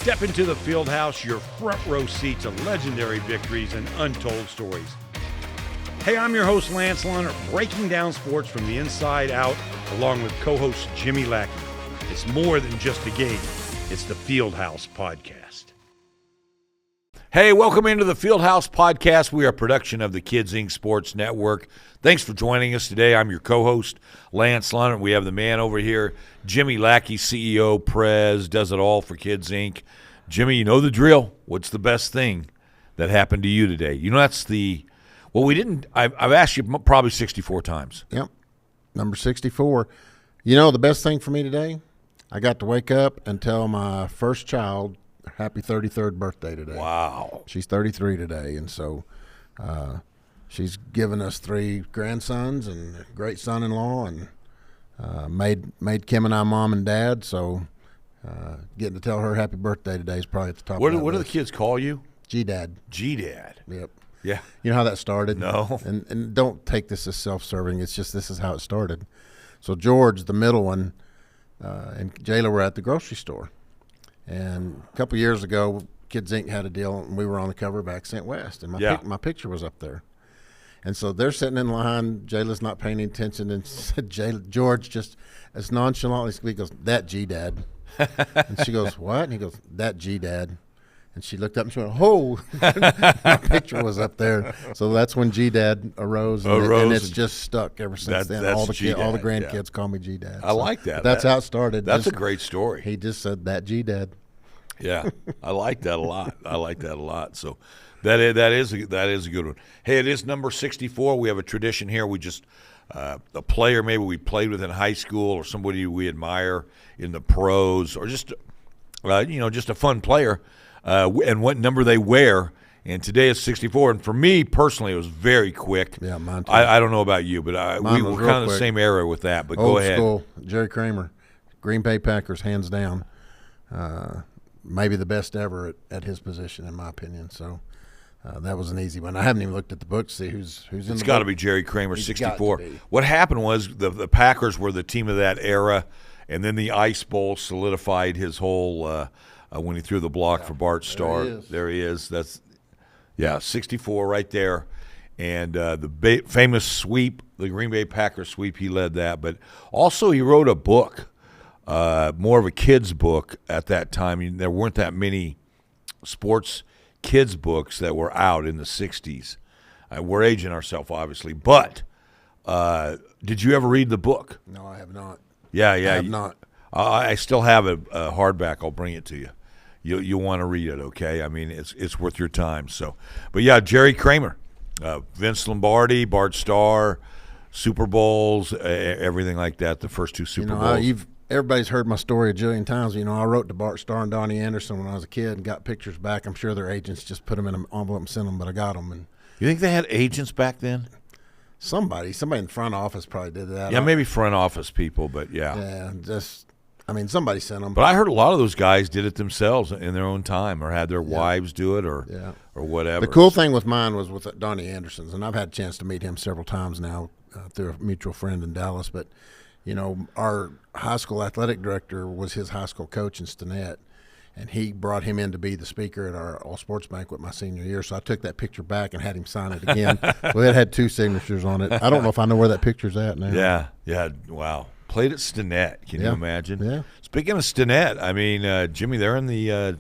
Step into the Fieldhouse, your front row seat to legendary victories and untold stories. Hey, I'm your host, Lance Lunner, breaking down sports from the inside out, along with co-host Jimmy Lackey. It's more than just a game. It's the Fieldhouse Podcast. Hey, welcome into the Fieldhouse Podcast. We are a production of the Kids Inc. Sports Network. Thanks for joining us today. I'm your co-host, Lance Lunner. We have the man over here, Jimmy Lackey, CEO, Prez, does it all for Kids Inc. Jimmy, you know the drill. What's the best thing that happened to you today? You know, that's the – well, we didn't – I've asked you probably 64 times. Yep, number 64. You know the best thing for me today? I got to wake up and tell my first child – happy 33rd birthday today. Wow. She's 33 today, and so she's given us 3 grandsons and a great son-in-law, and made Kim and I mom and dad, so getting to tell her happy birthday today is probably at the top of that What do the list. kids call you? G-Dad. G-Dad. Yep. Yeah. You know how that started? No. And don't take this as self-serving. It's just this is how it started. So George, the middle one, and Jayla were at the grocery store. And a couple years ago, Kids Inc. had a deal, and we were on the cover of Accent West, and my picture was up there. And so they're sitting in line. Jayla's not paying any attention, and George just as nonchalantly, he goes, "That G-Dad." And she goes, "What?" And he goes, "That G-Dad." And she looked up and she went, "Oh!" My picture was up there. So that's when G-Dad arose, and it's just stuck ever since then. All the grandkids call me G-Dad. I like that. But that's how it started. That's a great story. He just said, "That G-Dad." Yeah, I like that a lot. So that is a good one. Hey, it is number 64. We have a tradition here. We just a player maybe we played with in high school, or somebody we admire in the pros, or just just a fun player, and what number they wear. And today is 64. And for me personally, it was very quick. Yeah, mine too. I don't know about you, but we were kind of the same era with that. But go ahead. Old school, Jerry Kramer, Green Bay Packers, hands down. Maybe the best ever at his position, in my opinion. So that was an easy one. I haven't even looked at the book to see who's in the book. It's got to be Jerry Kramer, 64. Got to be. What happened was the Packers were the team of that era, and then the Ice Bowl solidified his whole when he threw the block for Bart Starr. There he is. That's 64 right there. And the famous sweep, the Green Bay Packers sweep, he led that. But also he wrote a book. More of a kid's book at that time. There weren't that many sports kids books that were out in the 60s. We're aging ourselves, obviously. But did you ever read the book? No, I have not. Yeah. I have not. I still have a hardback. I'll bring it to you. You'll want to read it, okay? I mean, it's worth your time. So, but yeah, Jerry Kramer, Vince Lombardi, Bart Starr, Super Bowls, everything like that, the first 2 Super Bowls. Everybody's heard my story a jillion times. You know, I wrote to Bart Starr and Donnie Anderson when I was a kid and got pictures back. I'm sure their agents just put them in an envelope and sent them, but I got them. And you think they had agents back then? Somebody in the front office probably did that. Yeah, maybe front office people, but yeah. Yeah, somebody sent them. But I heard a lot of those guys did it themselves in their own time, or had their wives do it, or whatever. The cool thing with mine was with Donnie Anderson's, and I've had a chance to meet him several times now through a mutual friend in Dallas, but you know, our high school athletic director was his high school coach in Stinnett, and he brought him in to be the speaker at our all-sports banquet my senior year. So I took that picture back and had him sign it again. Well, it had 2 signatures on it. I don't know if I know where that picture's at now. Yeah, wow. Played at Stinnett. Can you imagine? Yeah. Speaking of Stinnett, I mean, Jimmy, they're in the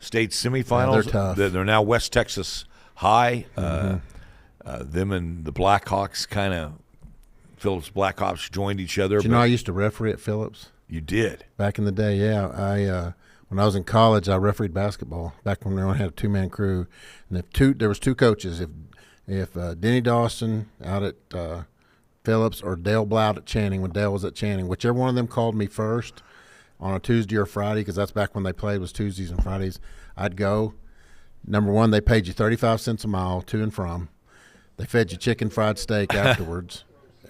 state semifinals. Yeah, they're tough. They're now West Texas High. Them and the Blackhawks kind of – Phillips Blackhawks joined each other. Did you know I used to referee at Phillips? You did? Back in the day, yeah. When I was in college, I refereed basketball back when we only had a 2-man crew. And there was 2 coaches. If Denny Dawson out at Phillips or Dale Blount at Channing, when Dale was at Channing, whichever one of them called me first on a Tuesday or Friday, because that's back when they played was Tuesdays and Fridays, I'd go. Number one, they paid you 35 cents a mile to and from. They fed you chicken fried steak afterwards.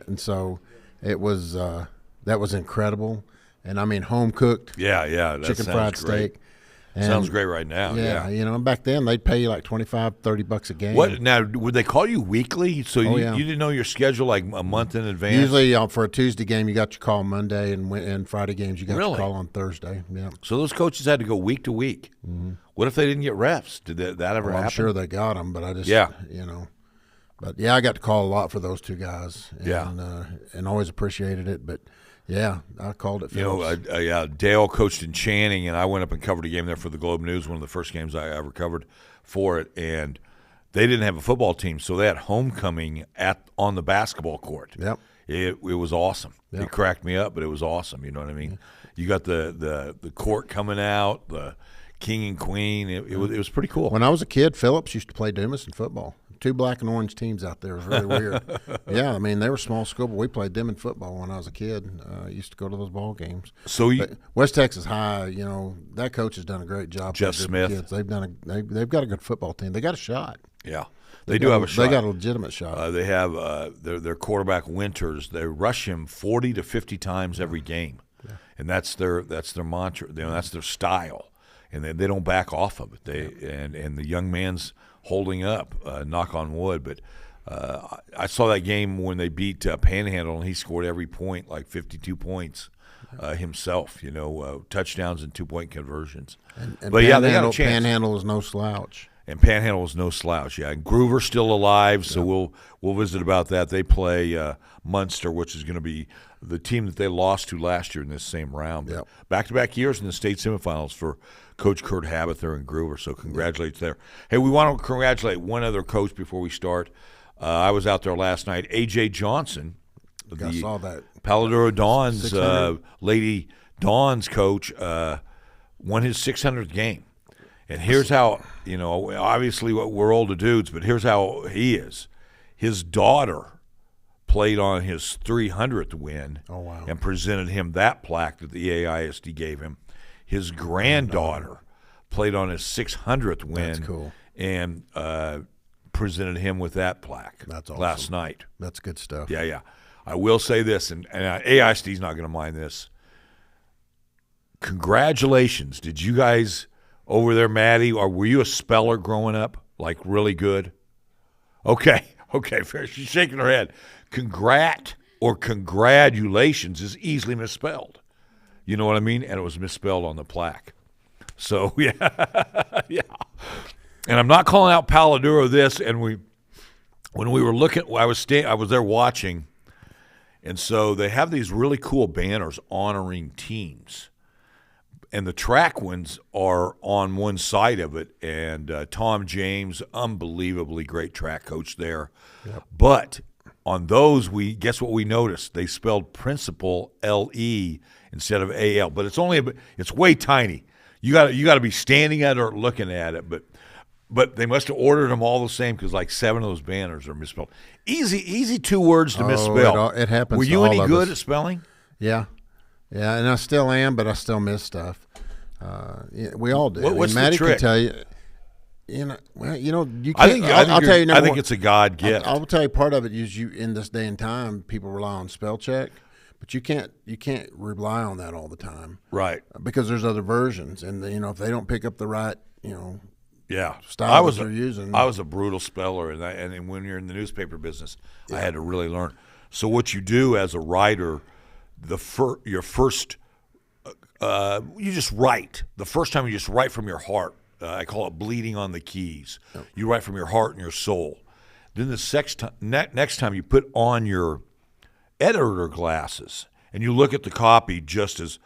And so it was that was incredible. And I mean home cooked chicken fried steak. And sounds great right now. Yeah. And back then they'd pay you like $25-$30 a game. What now? Would they call you weekly? So you didn't know your schedule like a month in advance? Usually for a Tuesday game, you got your call Monday, and Friday games you got your call on Thursday. Yeah. So those coaches had to go week to week. Mm-hmm. What if they didn't get refs? Did that ever happen? I'm sure they got them, but I just But I got to call a lot for those two guys. And always appreciated it. But I called it. Dale coached in Channing, and I went up and covered a game there for the Globe News, one of the first games I ever covered for it. And they didn't have a football team, so they had homecoming on the basketball court. Yep. It was awesome. Yep. It cracked me up, but it was awesome. You know what I mean? You got the court coming out, the king and queen. It was pretty cool. When I was a kid, Phillips used to play Dumas in football. 2 black and orange teams out there. It was really weird. Yeah, I mean, they were small school, but we played them in football when I was a kid. Used to go to those ball games. So West Texas High, that coach has done a great job. Jeff Smith. Kids. They've got a good football team. They got a shot. Yeah, they do have a shot. They got a legitimate shot. They have their quarterback Winters. They rush him 40 to 50 times every game, and that's their mantra. That's their style, and they don't back off of it. And the young man's holding up, knock on wood. But I saw that game when they beat Panhandle, and he scored every point, like 52 points himself. Touchdowns and 2-point conversions. And but they got a chance. Panhandle is no slouch. And Panhandle is no slouch. Yeah, and Groover's still alive, so we'll visit about that. They play Munster, which is going to be the team that they lost to last year in this same round. But back-to-back years in the state semifinals for Coach Kurt Habather and Groover, so congratulations there. Hey, we want to congratulate one other coach before we start. I was out there last night. A.J. Johnson, I saw that. Paladuro Dons, Lady Dons coach, won his 600th game. And here's how, obviously we're older dudes, but here's how he is. His daughter played on his 300th win and presented him that plaque that the AISD gave him. His granddaughter played on his 600th win. That's cool. And presented him with that plaque. That's awesome. Last night. That's good stuff. Yeah. I will say this, and AISD's not going to mind this. Congratulations. Did you guys over there, Maddie, or were you a speller growing up, like really good? Okay, fair. She's shaking her head. Congrat or congratulations is easily misspelled. You know what I mean? And it was misspelled on the plaque. So, yeah. And I'm not calling out Paladuro this, and when we were looking, I was there watching, and so they have these really cool banners honoring teams. And the track ones are on one side of it, and Tom James, unbelievably great track coach there. Yep. But on those, guess what we noticed? They spelled principal L-E instead of A-L. But it's way tiny. You got to be standing at it or looking at it. But they must have ordered them all the same because like 7 of those banners are misspelled. Easy 2 words to misspell. It happens. Were you any good at spelling? Yeah. Yeah, and I still am, but I still miss stuff. We all do. What's Maddie the trick? Can tell you. You can't. I tell you. I think it's a God gift. I'll tell you part of it is in this day and time, people rely on spell check, but you can't rely on that all the time, right? Because there's other versions, and if they don't pick up the right, style they're using. I was a brutal speller, and when you're in the newspaper business, I had to really learn. So what you do as a writer. You just write. The first time you just write from your heart. I call it bleeding on the keys. Yep. You write from your heart and your soul. Then the next time you put on your editor glasses and you look at the copy just as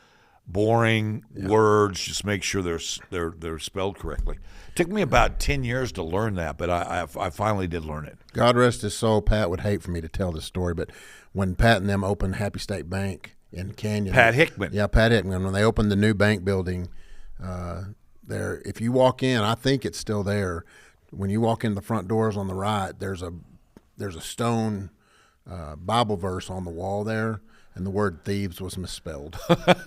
boring words. Just make sure they're spelled correctly. It took me about 10 years to learn that, but I finally did learn it. God rest his soul. Pat would hate for me to tell this story, but when Pat and them opened Happy State Bank in Canyon. Pat Hickman. Yeah, Pat Hickman. When they opened the new bank building there, if you walk in, I think it's still there. When you walk in the front doors on the right, there's a stone Bible verse on the wall there, and the word thieves was misspelled.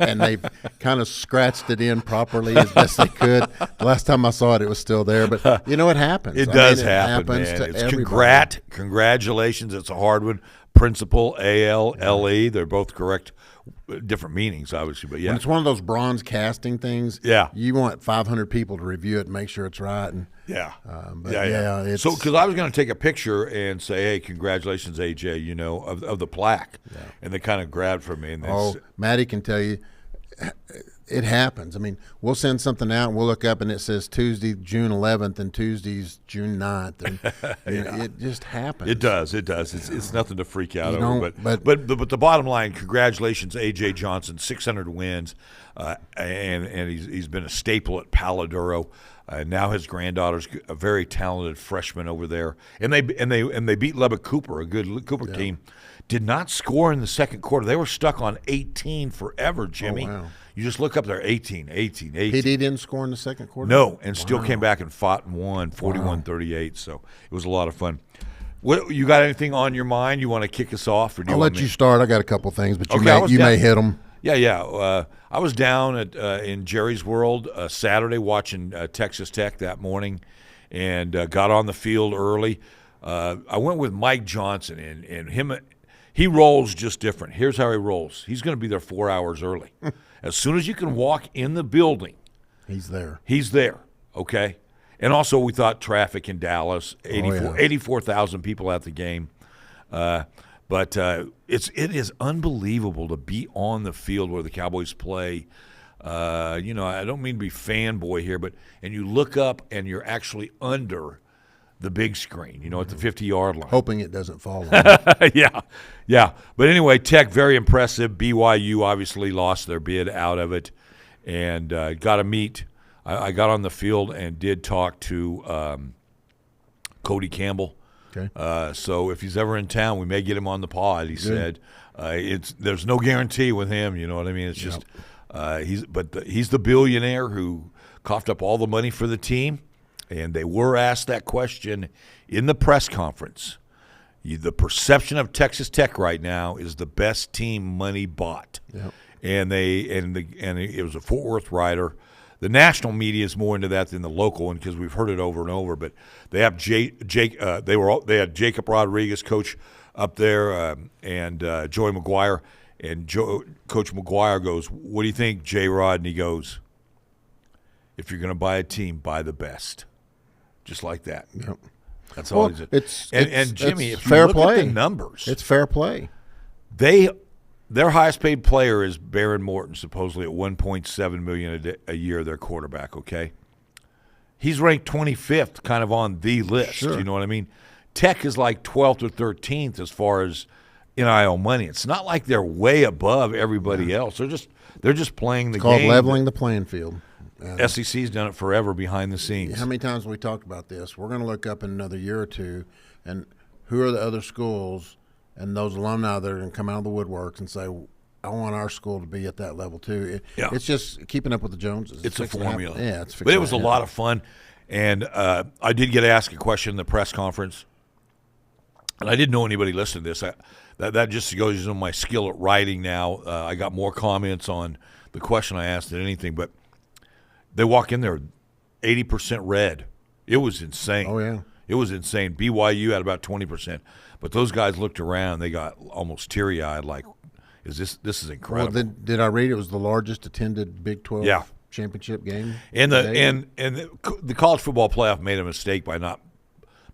And they've kind of scratched it in properly as best they could. The last time I saw it, it was still there. But, it happens. It does happen, happens man. to It's everybody. congratulations. It's a hard one. principal, A-L-L-E. They're both correct. Different meanings, obviously, but yeah. When it's one of those bronze casting things, yeah, you want 500 people to review it and make sure it's right. And yeah, it's so because I was going to take a picture and say, "Hey, congratulations, AJ," of the plaque, and they kind of grabbed for me. And Maddie can tell you. It happens. I mean, we'll send something out and we'll look up and it says Tuesday, June 11th, and Tuesday's June 9th. And it just happens. It does. It's nothing to freak out over. But the bottom line, congratulations, A.J. Johnson, 600 wins, and he's been a staple at Paladuro. Now his granddaughter's a very talented freshman over there, and they beat Lubbock Cooper, a good Cooper team. Did not score in the second quarter. They were stuck on 18 forever, Jimmy. Oh, wow. You just look up there, 18. He didn't score in the second quarter? No, and still came back and fought and won, 41-38. So it was a lot of fun. What, you got anything on your mind? You want to kick us off? Or do I'll let you start. I got a couple things, but you may hit them. Yeah. I was down in Jerry's World Saturday watching Texas Tech that morning and got on the field early. I went with Mike Johnson, and him. He rolls just different. Here's how he rolls. He's going to be there 4 hours early. As soon as you can walk in the building, he's there. He's there, okay? And also we thought traffic in Dallas, 84,000 people at the game. But it is unbelievable to be on the field where the Cowboys play. I don't mean to be fanboy here, and you look up and you're actually under the big screen, at the 50-yard line. Hoping it doesn't fall on. Yeah. But anyway, Tech, very impressive. BYU obviously lost their bid out of it and got to meet. I got on the field and did talk to Cody Campbell. Okay. So if he's ever in town, we may get him on the pod, he said. There's no guarantee with him, you know what I mean? It's just he's the billionaire who coughed up all the money for the team. And they were asked that question in the press conference. The perception of Texas Tech right now is the best team money bought. Yep. And it was a Fort Worth writer. The national media is more into that than the local one because we've heard it over and over. But they have they had Jacob Rodriguez coach up there and Joey McGuire. And Coach McGuire goes, "What do you think, J-Rod?" And he goes, "If you're going to buy a team, buy the best." Just like that. Yep. That's all he said. And Jimmy, if you look at the numbers, it's fair play. Their highest paid player is Baron Morton, supposedly at $1.7 million a year. Their quarterback. Okay, he's ranked 25th, kind of on the list. Sure. You know what I mean? Tech is like 12th or 13th as far as NIL money. It's not like they're way above everybody else. They're just playing the game. It's called leveling the playing field. SEC's done it forever behind the scenes. How many times have we talked about this? We're going to look up in another year or two, and who are the other schools and those alumni that are going to come out of the woodworks and say, I want our school to be at that level too. It's just keeping up with the Joneses. It's a formula. But it was a lot of fun. And I did get asked a question in the press conference, and I didn't know anybody listened to this. That just goes to my skill at writing now. I got more comments on the question I asked than anything, but they walk in there 80% red. It was insane. Oh, yeah. It was insane. BYU had about 20%. But those guys looked around. They got almost teary-eyed like, this is incredible. Well, did I read it was the largest attended Big 12 championship game? And the college football playoff made a mistake by not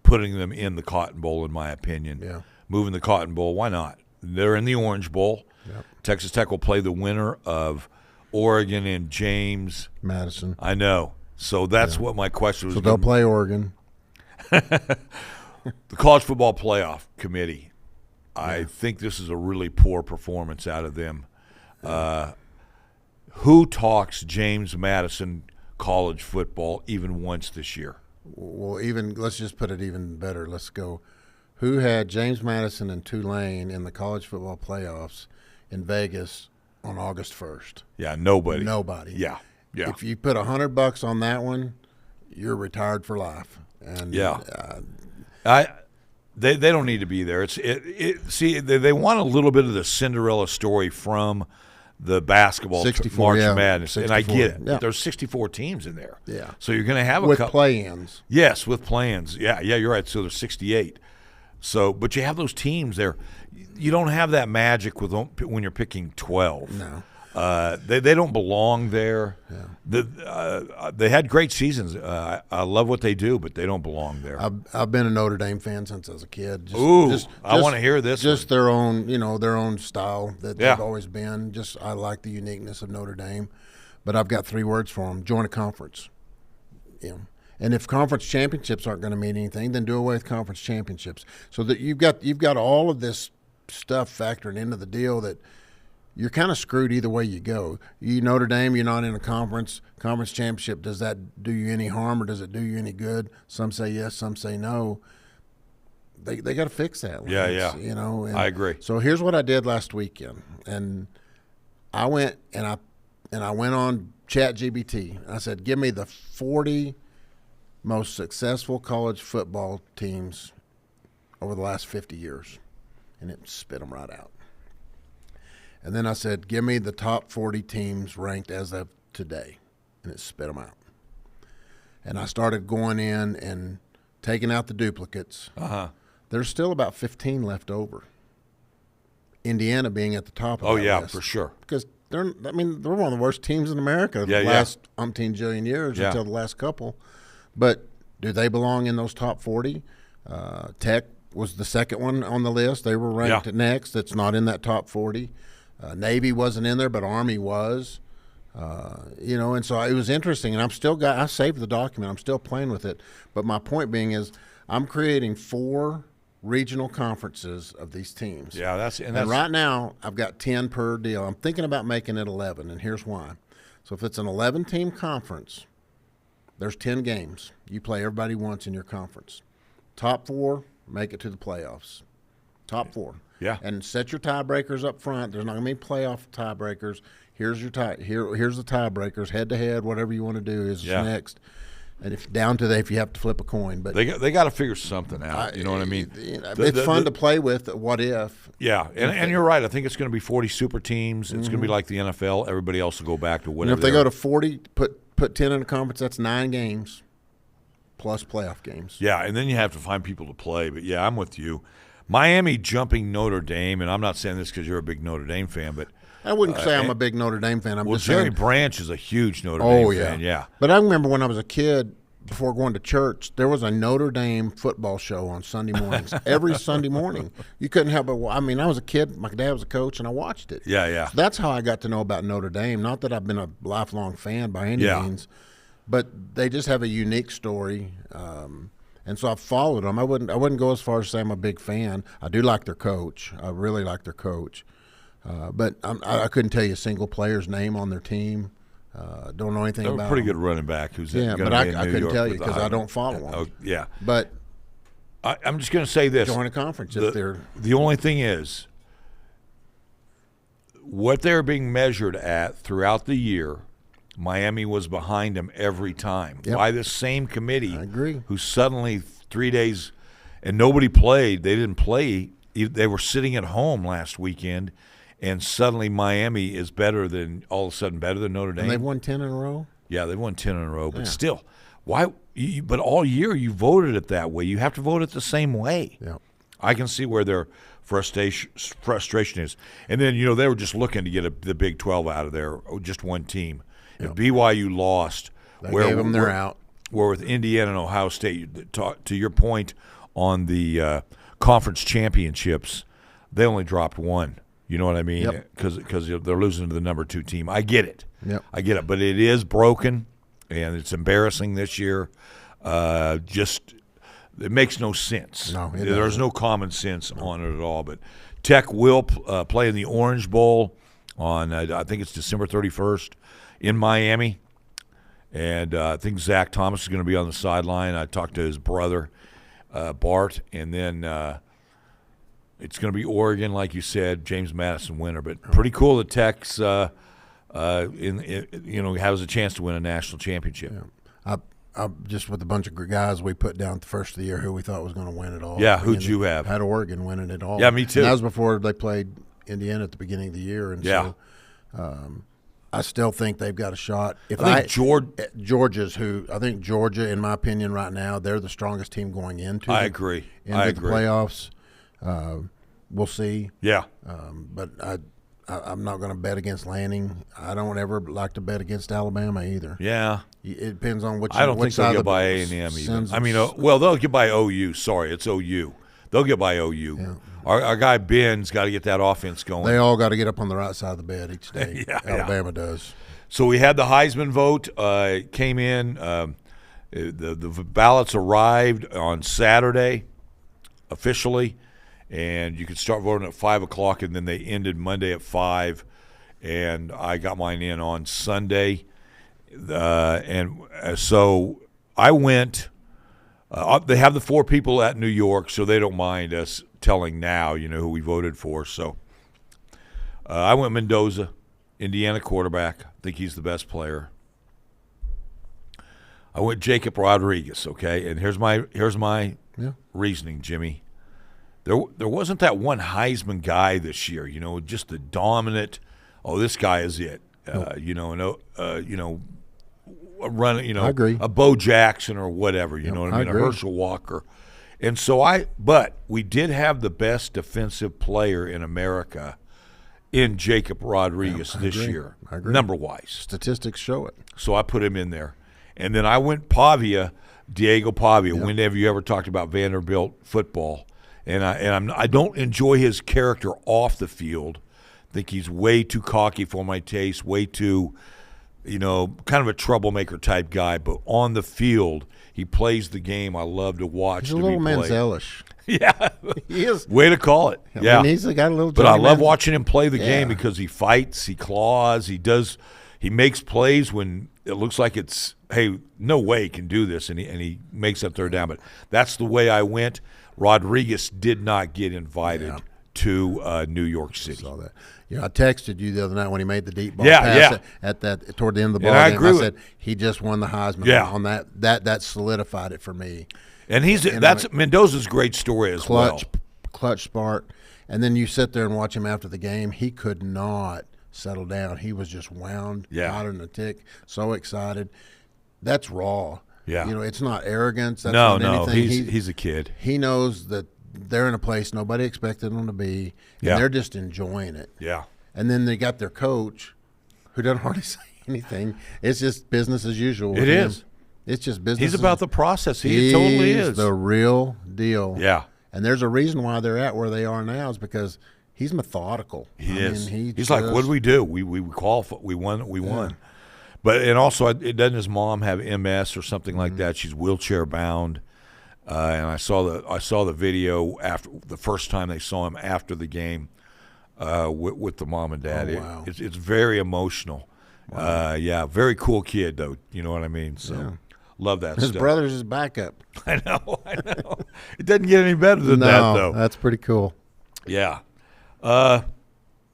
putting them in the Cotton Bowl, in my opinion. Yeah. Moving the Cotton Bowl, why not? They're in the Orange Bowl. Yep. Texas Tech will play the winner of Oregon and James Madison. I know. So that's what my question was. So they'll play Oregon. The College Football Playoff Committee. I think this is a really poor performance out of them. Who talks James Madison college football even once this year? Well, let's just put it even better. Let's go. Who had James Madison and Tulane in the college football playoffs in Vegas on August 1st? Yeah, nobody. Yeah. If you put $100 on that one, you're retired for life. And they don't need to be there. See, they want a little bit of the Cinderella story from the basketball March Madness, 64, and I get it. Yeah. There's 64 teams in there. Yeah. So you're going to have with play-ins. Yes, with play-ins. Yeah, you're right. So there's 68. So, but you have those teams there. You don't have that magic when you're picking 12. No. They don't belong there. Yeah. They had great seasons. I love what they do, but they don't belong there. I've been a Notre Dame fan since I was a kid. I want to hear this. Just their own style that Yeah. they've always been. Just I like the uniqueness of Notre Dame, but I've got 3 words for them: join a conference. Yeah. And if conference championships aren't going to mean anything, then do away with conference championships. So that you've got all of this stuff factoring into the deal that you're kind of screwed either way you go. You Notre Dame, you're not in a conference championship. Does that do you any harm or does it do you any good? Some say yes, some say no. They got to fix that. Yeah. You know, I agree. So here's what I did last weekend, and I went and I went on ChatGPT. I said, give me the 40 most successful college football teams over the last 50 years, and it spit them right out. And then I said, give me the top 40 teams ranked as of today, and it spit them out. And I started going in and taking out the duplicates. There's still about 15 left over. Indiana being at the top of that list. For sure. Because they're one of the worst teams in America the last umpteen jillion years until the last couple. But do they belong in those top 40? Tech was the second one on the list. They were ranked next. It's not in that top 40. Navy wasn't in there, but Army was. And so it was interesting. And I saved the document. I'm still playing with it. But my point being is I'm creating 4 regional conferences of these teams. Yeah, that's right now I've got 10 per deal. I'm thinking about making it 11, and here's why. So if it's an 11-team conference, there's 10 games. You play everybody once in your conference. Top 4 make it to the playoffs. Top 4. Yeah. And set your tiebreakers up front. There's not going to be playoff tiebreakers. Here's your here's the tiebreakers, head to head, whatever you want to do is next. And if you have to flip a coin, but they got to figure something out. You know what I mean? It's fun to play with. What if? Yeah, and you're right. I think it's going to be 40 super teams. It's going to be like the NFL. Everybody else will go back to whatever. And if they go to 40, put 10 in a conference. That's 9 games plus playoff games. Yeah, and then you have to find people to play. But yeah, I'm with you. Miami jumping Notre Dame, and I'm not saying this because you're a big Notre Dame fan, but I wouldn't say I'm a big Notre Dame fan. I'm just Jerry saying, Branch is a huge Notre Dame fan. Yeah. But I remember when I was a kid, before going to church, there was a Notre Dame football show on Sunday mornings. Every Sunday morning, you couldn't help but. I was a kid. My dad was a coach, and I watched it. Yeah. So that's how I got to know about Notre Dame. Not that I've been a lifelong fan by any means, but they just have a unique story. And so I followed them. I wouldn't go as far as say I'm a big fan. I do like their coach. I really like their coach. But I couldn't tell you a single player's name on their team. Don't know anything about a pretty them. good running back who's but I couldn't tell you because I don't follow them. Oh, yeah. But I'm just going to say this. Join a conference if they're – The only thing is what they're being measured at throughout the year, Miami was behind them every time. Yep. By the same committee. I agree. Who suddenly 3 days and nobody played. They didn't play. They were sitting at home last weekend. And suddenly Miami is better than Notre Dame. And they've won 10 in a row? Yeah, they've won 10 in a row. But still, why? But all year you voted it that way. You have to vote it the same way. Yeah. I can see where their frustration is. And then, they were just looking to get the Big 12 out of there, just one team. If BYU lost, They gave them their out. Where with Indiana and Ohio State, to your point on the conference championships, they only dropped one. You know what I mean? Because they're losing to the number 2 team. I get it. Yep. I get it. But it is broken, and it's embarrassing this year. It makes no sense. No, there's no common sense on it at all. But Tech will play in the Orange Bowl on, I think it's December 31st in Miami. And I think Zach Thomas is going to be on the sideline. I talked to his brother, Bart, and then it's going to be Oregon, like you said, James Madison winner. But pretty cool that Tech's has a chance to win a national championship. Yeah. I just with a bunch of guys we put down at the first of the year who we thought was going to win it all. Yeah, who'd you have? Had Oregon winning it all. Yeah, me too. And that was before they played Indiana at the beginning of the year. And so I still think they've got a shot. Georgia, in my opinion, right now, they're the strongest team going into I agree. the playoffs. We'll see. Yeah. But I'm not going to bet against Lanning. I don't ever like to bet against Alabama either. Yeah. It depends on which. I don't which think they'll side get of the by A&M even. I mean, sends- well, they'll get by OU. Sorry, it's OU. They'll get by OU. Yeah. Our guy Ben's got to get that offense going. They all got to get up on the right side of the bed each day. Yeah, Alabama does. So we had the Heisman vote. Came in. The ballots arrived on Saturday officially, and you could start voting at 5 o'clock, and then they ended Monday at 5, and I got mine in on Sunday. So I went. They have the 4 people at New York, so they don't mind us telling now, who we voted for. So I went Mendoza, Indiana quarterback. I think he's the best player. I went Jacob Rodriguez, okay? And here's my reasoning, Jimmy. There wasn't that one Heisman guy this year, just the dominant, this guy is it. Nope. A run, I agree. A Bo Jackson or whatever, you know what I mean? agree. A Herschel Walker. And so but we did have the best defensive player in America in Jacob Rodriguez this year, I agree. number-wise. Statistics show it. So I put him in there. And then I went Diego Pavia. When have you ever talked about Vanderbilt football? And I don't enjoy his character off the field. I think he's way too cocky for my taste, way too, kind of a troublemaker type guy. But on the field, he plays the game I love to watch. He's a little Manziel-ish. Yeah. He is. Way to call it. I mean, he's got a little. But I love Manziel. watching him play the game Yeah. because he fights, he claws, he makes plays when it looks like it's, hey, no way he can do this, and he makes that third down. But that's the way I went. Rodriguez did not get invited to New York City. Saw that. I texted you the other night when he made the deep ball Yeah, pass yeah. at that toward the end of the ball And I game. agree I with- said he just won the Heisman. Yeah. On that solidified it for me. And that's Mendoza's great story as well. Clutch spark. And then you sit there and watch him after the game. He could not settle down. He was just wound, hotter than a tick, so excited. That's raw. Yeah. It's not arrogance. That's No, not anything. he's a kid. He knows that they're in a place nobody expected them to be, and they're just enjoying it. Yeah. And then they got their coach, who doesn't hardly say anything. It's just business as usual. It is. It's just business. He's about the process. He totally is. He's the real deal. Yeah. And there's a reason why they're at where they are now is because he's methodical. He is. He's He's like, what did we do? We qualified. We won. We won. But and also, it doesn't his mom have MS or something like that? She's wheelchair bound. And I saw the video after the first time they saw him after the game with the mom and dad. Oh, wow. It's very emotional. Wow. Very cool kid though. You know what I mean? So love that. His stuff. brother's his backup. I know. It doesn't get any better than that though. That's pretty cool. Yeah.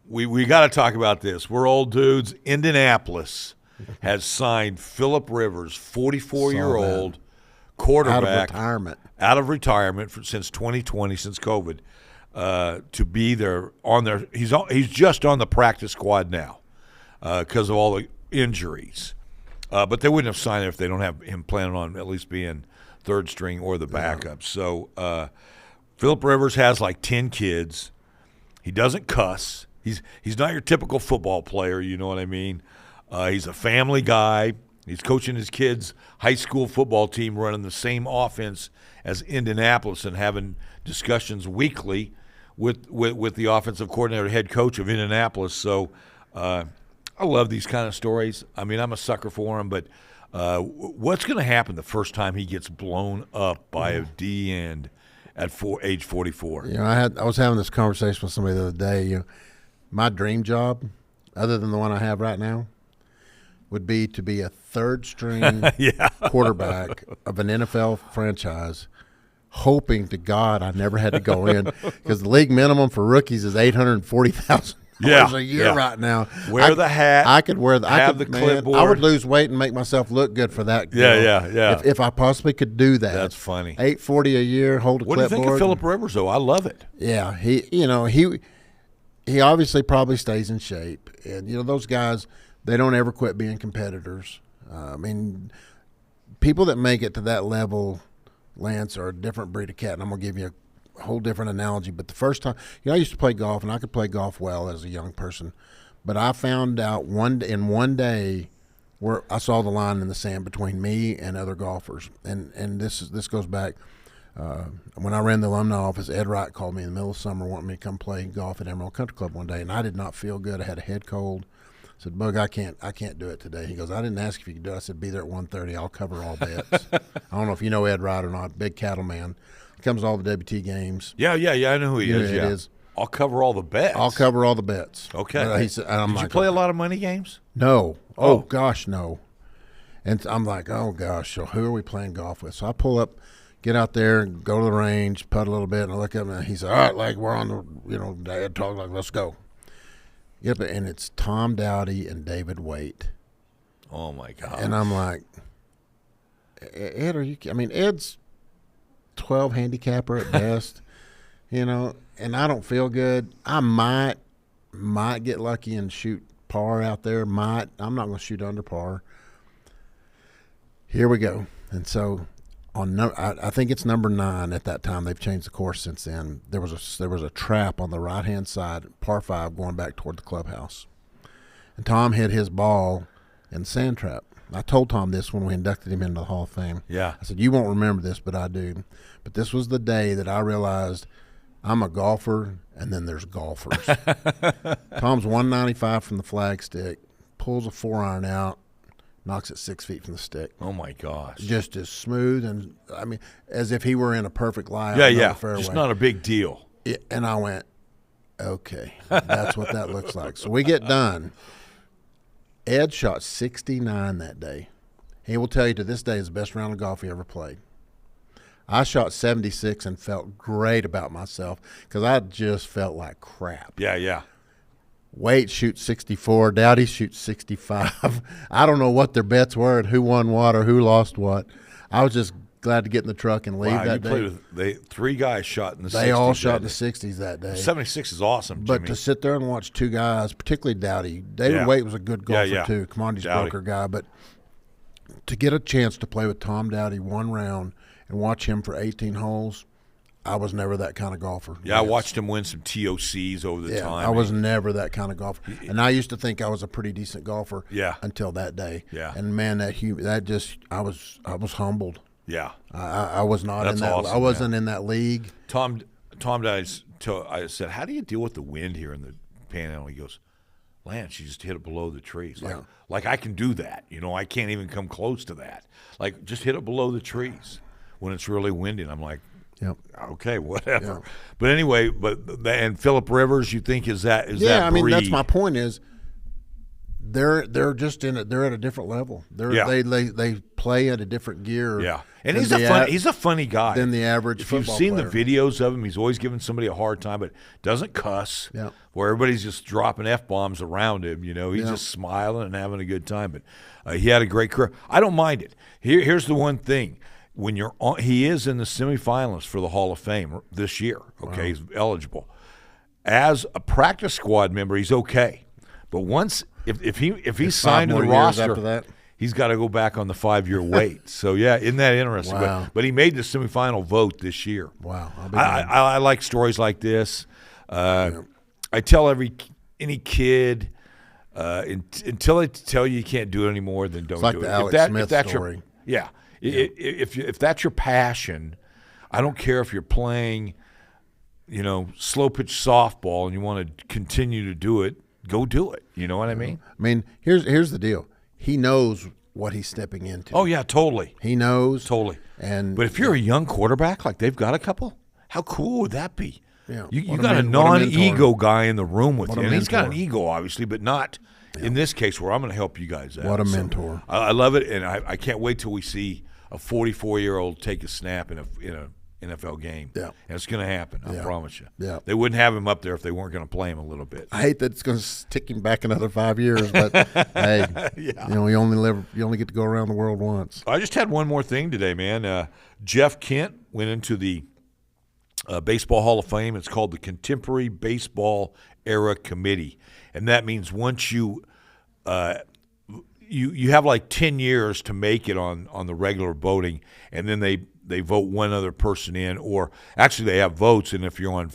We got to talk about this. We're old dudes. Indianapolis has signed Phillip Rivers, 44-year-old quarterback, out of retirement since 2020, since COVID, to be there on their. He's just on the practice squad now because of all the injuries. But they wouldn't have signed him if they don't have him planning on at least being third string or the backup. So Phillip Rivers has like 10 kids. He doesn't cuss. He's not your typical football player, you know what I mean? He's a family guy. He's coaching his kids' high school football team, running the same offense as Indianapolis and having discussions weekly with the offensive coordinator, head coach of Indianapolis. So I love these kind of stories. I mean, I'm a sucker for them, but what's going to happen the first time he gets blown up by a D end at age 44? I was having this conversation with somebody the other day. My dream job, other than the one I have right now, would be to be a third-string quarterback of an NFL franchise, hoping to God I never had to go in, because the league minimum for rookies is $840,000 a year right now. Wear the hat. I could wear the clipboard. I would lose weight and make myself look good for that. Yeah. If I possibly could do that. That's funny. $840 a year, hold a What do clipboard. you think of Phillip Rivers, though? I love it. Yeah, he obviously probably stays in shape, and those guys, they don't ever quit being competitors. I mean, people that make it to that level, Lance, are a different breed of cat, and I'm gonna give you whole different analogy. But the first time, I used to play golf, and I could play golf well as a young person. But I found out one day where I saw the line in the sand between me and other golfers. And this goes back when I ran the alumni office. Ed Wright called me in the middle of summer, wanting me to come play golf at Emerald Country Club one day, and I did not feel good. I had a head cold. I said, Bug, I can't do it today. He goes, I didn't ask if you could do it. I said, be there at 1:30. I'll cover all bets. I don't know if you know Ed Wright or not. Big cattleman. He comes to all the WT games. Yeah. I know who he is. Yeah. It is. I'll cover all the bets. I'll cover all the bets. Okay. He said, Did you play a lot of money games? No. Oh, gosh, no. And I'm like, oh, gosh, so who are we playing golf with? So I pull up, get out there, and go to the range, putt a little bit, and I look up, and he said, all right, like, we're on the, Dad talk, like, let's go. Yep, and it's Tom Dowdy and David Waite. Oh, my God. And I'm like, Ed, Ed's 12 handicapper at best, and I don't feel good. I might get lucky and shoot par out there. I'm not going to shoot under par. Here we go. And so I think it's number 9 at that time. They've changed the course since then. There was a trap on the right-hand side, par 5, going back toward the clubhouse. And Tom hit his ball in the sand trap. I told Tom this when we inducted him into the Hall of Fame. Yeah. I said, you won't remember this, but I do. But this was the day that I realized I'm a golfer, and then there's golfers. Tom's 195 from the flagstick, pulls a 4-iron out, knocks it 6 feet from the stick. Oh, my gosh. Just as smooth and, as if he were in a perfect lie. Yeah. Just not a big deal. And I went, okay, that's what that looks like. So we get done. Ed shot 69 that day. He will tell you to this day is the best round of golf he ever played. I shot 76 and felt great about myself because I just felt like crap. Yeah. Waite shoots 64. Dowdy shoots 65. I don't know what their bets were and who won what or who lost what. I was just glad to get in the truck and leave that day. Played with 3 guys shot in the 60s. They all shot in the 60s that day. 76 is awesome, But Jimmy. to sit there and watch 2 guys, particularly Dowdy. David Waite was a good golfer too, commodities broker guy. But to get a chance to play with Tom Dowdy one round and watch him for 18 holes, I was never that kind of golfer. Yeah, I watched him win some TOCs over the time. I was never that kind of golfer. And I used to think I was a pretty decent golfer until that day. Yeah. And, man, I was humbled. Yeah. I was not That's in that. awesome, I wasn't in that league. Tom I said, how do you deal with the wind here in the Panhandle? He goes, Lance, you just hit it below the trees. Like I can do that. I can't even come close to that. Like, just hit it below the trees when it's really windy. And I'm like, yep. Okay, whatever. Yeah. But anyway, and Phillip Rivers, you think is that breed? That's my point. Is they're just in it. They're at a different level. They play at a different gear. Yeah, and he's a funny guy than the average. If you've seen the videos of him, he's always giving somebody a hard time, but doesn't cuss. Yeah. Where everybody's just dropping F-bombs around him. He's just smiling and having a good time. But he had a great career. I don't mind it. Here's the one thing. When you're on, he is in the semifinals for the Hall of Fame this year. Okay, He's eligible. As a practice squad member, he's okay. But once if he's signed to the roster after that, he's got to go back on the 5-year wait. So isn't that interesting? Wow. But he made the semifinal vote this year. Wow, I like stories like this. I tell any kid until they tell you can't do it anymore, then don't do it. It's like the Alex Smith story. If that's your passion, I don't care if you're playing, slow pitch softball and you want to continue to do it, go do it. You know what I mean? Here's the deal. He knows what he's stepping into. Oh yeah, totally. He knows totally. But if you're a young quarterback like they've got a couple, how cool would that be? Yeah. You got a non-ego guy in the room with you, and he's got an mentor. ego obviously, but not. In this case, where I'm going to help you guys out. What a mentor. I love it, and I can't wait till we see a 44-year-old take a snap in a NFL game. Yeah. And it's going to happen, I promise you. Yeah. They wouldn't have him up there if they weren't going to play him a little bit. I hate that it's going to tick him back another 5 years, but hey, you only get to go around the world once. I just had one more thing today, man. Jeff Kent went into the Baseball Hall of Fame. It's called the Contemporary Baseball Era Committee. And that means once you you have like 10 years to make it on the regular voting, and then they vote one other person in, or actually they have votes, and if you're on,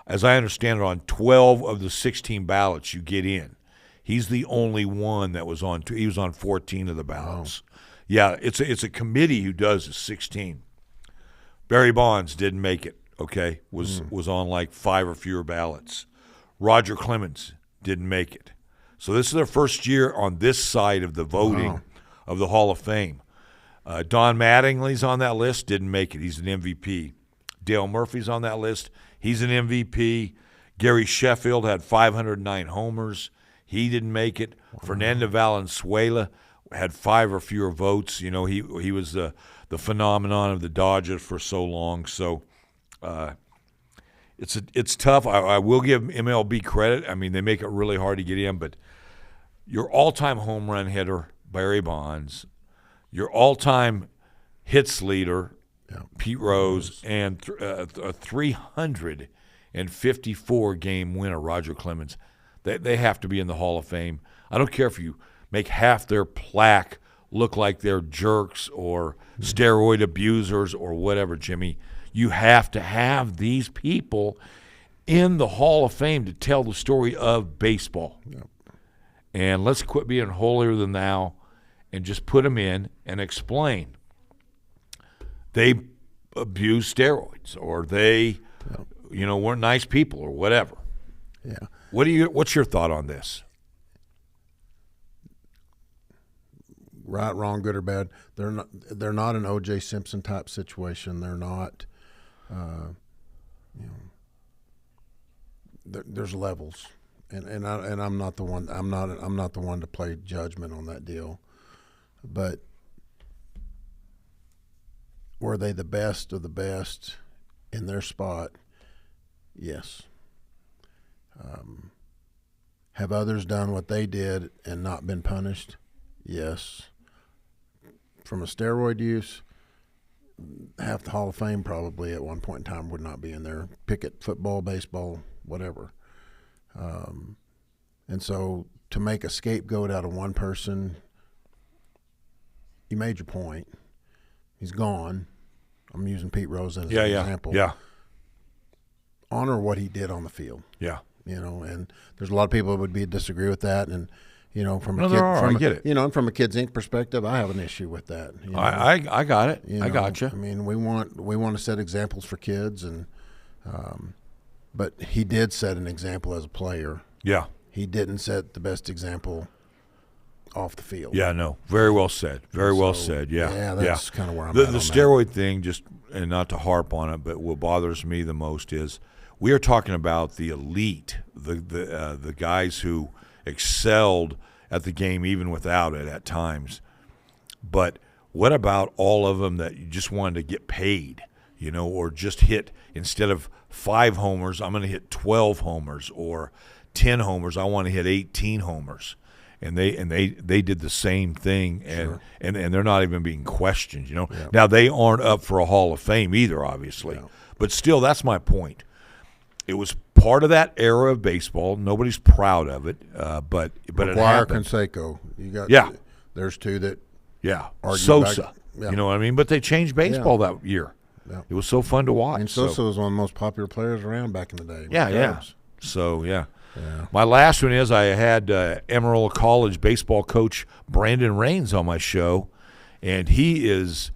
as I understand it, on 12 of the 16 ballots, you get in. He's the only one that was on. He was on 14 of the ballots. Wow. Yeah, it's a committee who does the 16. Barry Bonds didn't make it. Okay, was on like 5 or fewer ballots. Roger Clemens didn't make it. So this is their first year on this side of the voting of the Hall of Fame. Don Mattingly's on that list, didn't make it. He's an MVP. Dale Murphy's on that list. He's an MVP. Gary Sheffield had 509 homers. He didn't make it. Wow. Fernando Valenzuela had 5 or fewer votes. You know, he was the phenomenon of the Dodgers for so long. So it's tough. I will give MLB credit. I mean, they make it really hard to get in. But your all-time home run hitter, Barry Bonds, your all-time hits leader, Pete Rose, and a 354-game winner, Roger Clemens. They have to be in the Hall of Fame. I don't care if you make half their plaque look like they're jerks or steroid abusers or whatever, Jimmy. You have to have these people in the Hall of Fame to tell the story of baseball. Yep. And let's quit being holier than thou and just put them in and explain. They abuse steroids, or they, weren't nice people, or whatever. Yeah. What's your thought on this? Right, wrong, good or bad. They're not an O.J. Simpson type situation. They're not. There's levels, and I'm not the one. I'm not the one to play judgment on that deal. But were they the best of the best in their spot? Yes. Have others done what they did and not been punished? Yes. From a steroid use, half the Hall of Fame probably at one point in time would not be in there. Pick it, football, baseball, whatever. And so to make a scapegoat out of one person, you made your point. He's gone. I'm using Pete Rose as an example. Yeah. Honor what he did on the field. Yeah. And there's a lot of people that would disagree with that, and from I get it. And from a Kids Inc. perspective, I have an issue with that. I got it. I got you. I mean, we want to set examples for kids, and but he did set an example as a player. Yeah. He didn't set the best example off the field. Yeah, no. Very well said. Very well said. Yeah. Yeah, that's kind of where I'm at. The steroid thing, just, and not to harp on it, but what bothers me the most is we are talking about the elite, the guys who excelled at the game even without it at times. But what about all of them that you just wanted to get paid, or just hit, instead of 5 homers, I'm going to hit 12 homers, or 10 homers, I want to hit 18 homers. And they did the same thing, and they're not even being questioned, Yeah. Now, they aren't up for a Hall of Fame either, obviously. Yeah. But still, that's my point. It was part of that era of baseball. Nobody's proud of it, but it happened. Canseco, you got there's 2 that Sosa, you know what I mean. But they changed baseball that year. Yeah. It was so fun to watch. And Sosa was one of the most popular players around back in the day. Yeah. So yeah. My last one is I had Amarillo College baseball coach Brandon Raines on my show, and he is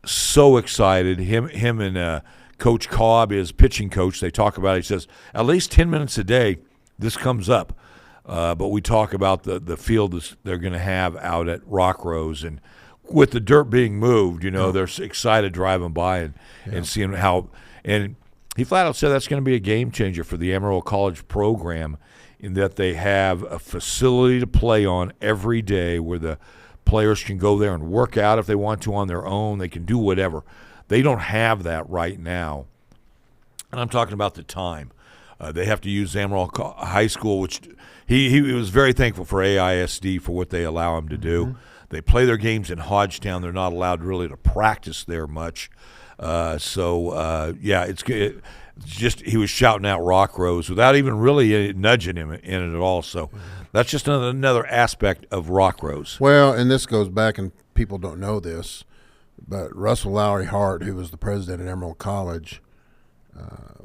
so excited. Him and Coach Cobb, his pitching coach, they talk about it. He says, at least 10 minutes a day, this comes up. But we talk about the field they're going to have out at Rock Rose. And with the dirt being moved, they're excited driving by and seeing how – and he flat out said that's going to be a game changer for the Amarillo College program, in that they have a facility to play on every day where the players can go there and work out if they want to on their own. They can do whatever. They don't have that right now. And I'm talking about the time. They have to use Amarillo High School, which he was very thankful for AISD for what they allow him to do. Mm-hmm. They play their games in Hodgetown. They're not allowed really to practice there much. It's just he was shouting out Rock Rose without even really nudging him in it at all. So That's just another aspect of Rock Rose. Well, and this goes back, and people don't know this, but Russell Lowry Hart, who was the president at Emerald College,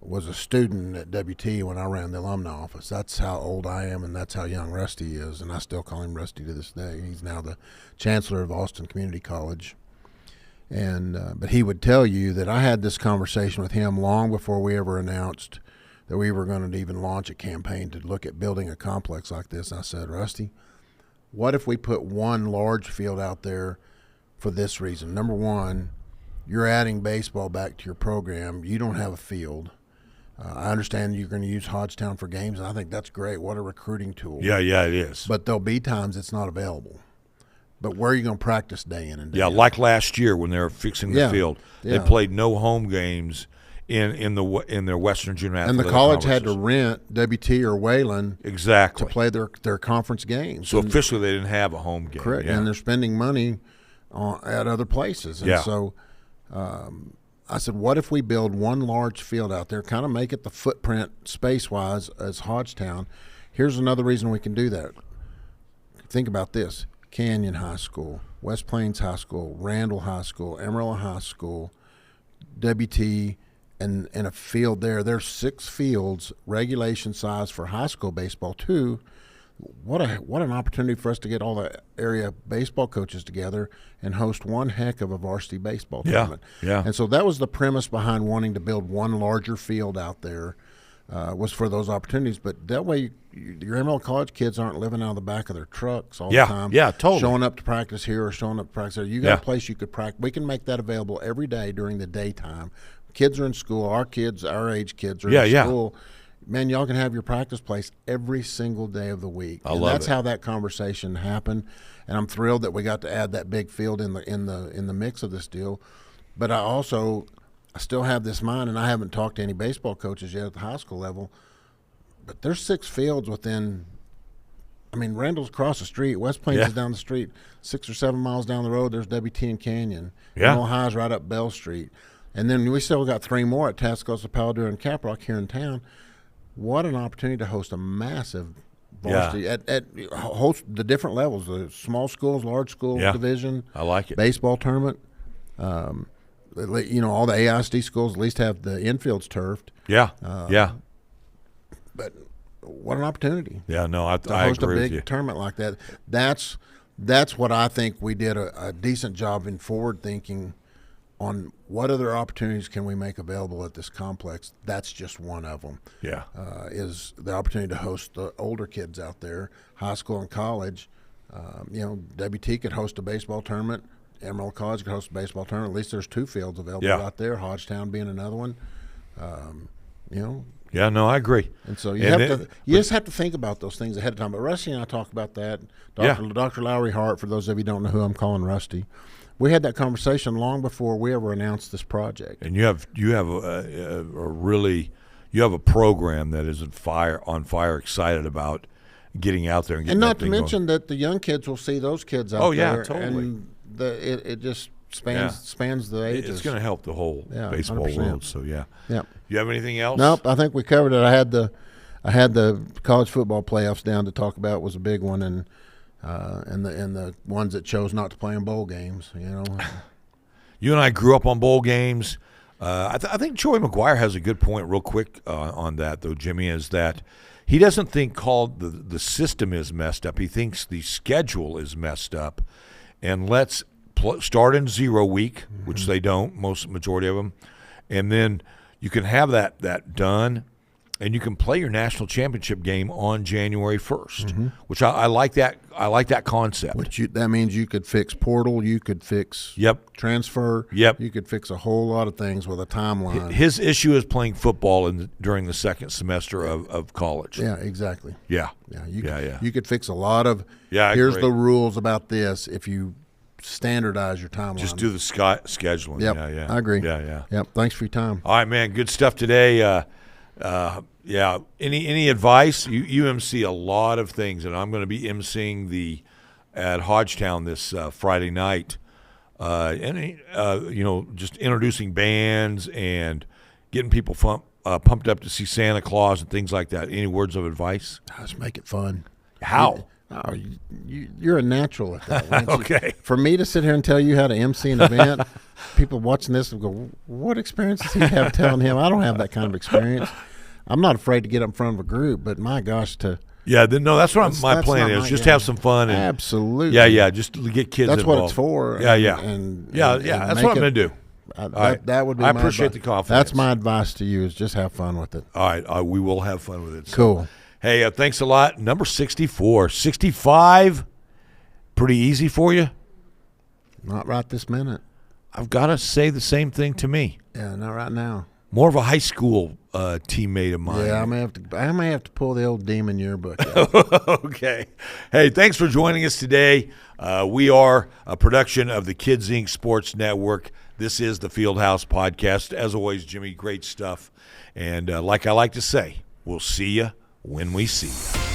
was a student at WT when I ran the alumni office. That's how old I am, and that's how young Rusty is, and I still call him Rusty to this day. He's now the chancellor of Austin Community College. And but he would tell you that I had this conversation with him long before we ever announced that we were going to even launch a campaign to look at building a complex like this. And I said, Rusty, what if we put one large field out there for this reason? Number one, you're adding baseball back to your program. You don't have a field. I understand you're going to use Hodgetown for games, and I think that's great. What a recruiting tool. Yeah, it is. But there'll be times it's not available. But where are you going to practice day in and day out? Yeah, like last year when they were fixing the field. They played no home games in their Western Junior Athletic And the college had to rent WT or Wayland exactly to play their conference games. So officially they didn't have a home game. Correct, yeah. And they're spending money at other places. And so I said, what if we build one large field out there, kind of make it the footprint space-wise as Hodgetown? Here's another reason we can do that. Think about this. Canyon High School, West Plains High School, Randall High School, Amarillo High School, WT, and a field there. There's 6 fields, regulation size for high school baseball too. What an opportunity for us to get all the area baseball coaches together and host one heck of a varsity baseball tournament. Yeah. And so that was the premise behind wanting to build one larger field out there, was for those opportunities. But that way your Emerald College kids aren't living out of the back of their trucks all the time. Yeah, totally. Showing up to practice here or showing up to practice there. You got a place you could practice. We can make that available every day during the daytime. Kids are in school. Our kids, our age kids are in school. Man, y'all can have your practice place every single day of the week. That's how that conversation happened. And I'm thrilled that we got to add that big field in the mix of this deal. But I still have this mind, and I haven't talked to any baseball coaches yet at the high school level, but there's 6 fields within. I mean, Randall's across the street. West Plains is down the street. 6 or 7 miles down the road, there's WT and Canyon. Emerald High's right up Bell Street. And then we still got 3 more at Tascosa, Paladura, and Caprock here in town. What an opportunity to host a massive varsity at host the different levels, the small schools, large school division. I like it. Baseball tournament. All the AISD schools at least have the infields turfed. But what an opportunity. Yeah, no, I host agree a with you. big tournament like that. That's what I think we did a decent job in forward thinking on what other opportunities can we make available at this complex. That's just one of them. Yeah. Is the opportunity to host the older kids out there, high school and college. WT could host a baseball tournament. Emerald College could host a baseball tournament. At least there's 2 fields available out there, Hodgetown being another one. Yeah, no, I agree. And so you just have to think about those things ahead of time. But Rusty and I talk about that. Dr. Lowry Hart, for those of you who don't know who I'm calling Rusty, we had that conversation long before we ever announced this project. And you have a program that is on fire, excited about getting out there and getting not to mention that the young kids will see those kids out there. Oh yeah, totally. And it just spans the ages. It's going to help the whole baseball 100%. world. So yeah. You have anything else? Nope. I think we covered it. I had the college football playoffs down to talk about. Was a big one, and the ones that chose not to play in bowl games. You and I grew up on bowl games. I think Joey McGuire has a good point real quick on that, though, Jimmy, is that he doesn't think the system is messed up. He thinks the schedule is messed up. And let's start in 0 week, which they don't, majority of them. And then you can have that done, and you can play your national championship game on January 1st, which I like that. I like that concept. That means you could fix portal, you could fix transfer, you could fix a whole lot of things with a timeline. His issue is playing football during the second semester of college. Yeah, exactly. Yeah. You could fix a lot of. Here's the rules about this if you standardize your timeline. Just do the scheduling. Yep. Yeah. I agree. Yeah. Yep. Thanks for your time. All right, man. Good stuff today. Any advice? You MC a lot of things, and I'm going to be MCing at Hodgetown this Friday night. Just introducing bands and getting people pumped up to see Santa Claus and things like that. Any words of advice? Just make it fun. How? You're a natural at that. Lance. Okay. For me to sit here and tell you how to MC an event, people watching this will go, what experience does he have telling him? I don't have that kind of experience. I'm not afraid to get up in front of a group, but my gosh, that's what my plan is. Just have some fun. And, absolutely. Yeah, just to get kids That's involved. what it's for. Yeah. And That's what I'm going to do. That would be. I appreciate the confidence. That's my advice to you: is just have fun with it. All right, we will have fun with it. So, cool. Hey, thanks a lot. Number 64, 65. Pretty easy for you. Not right this minute. I've got to say the same thing to me. Yeah, not right now. More of a high school teammate of mine. Yeah, I may have to pull the old demon yearbook. Okay. Hey, thanks for joining us today. We are a production of the Kids Inc. Sports Network. This is the Fieldhouse Podcast. As always, Jimmy, great stuff. And like I like to say, we'll see you when we see you.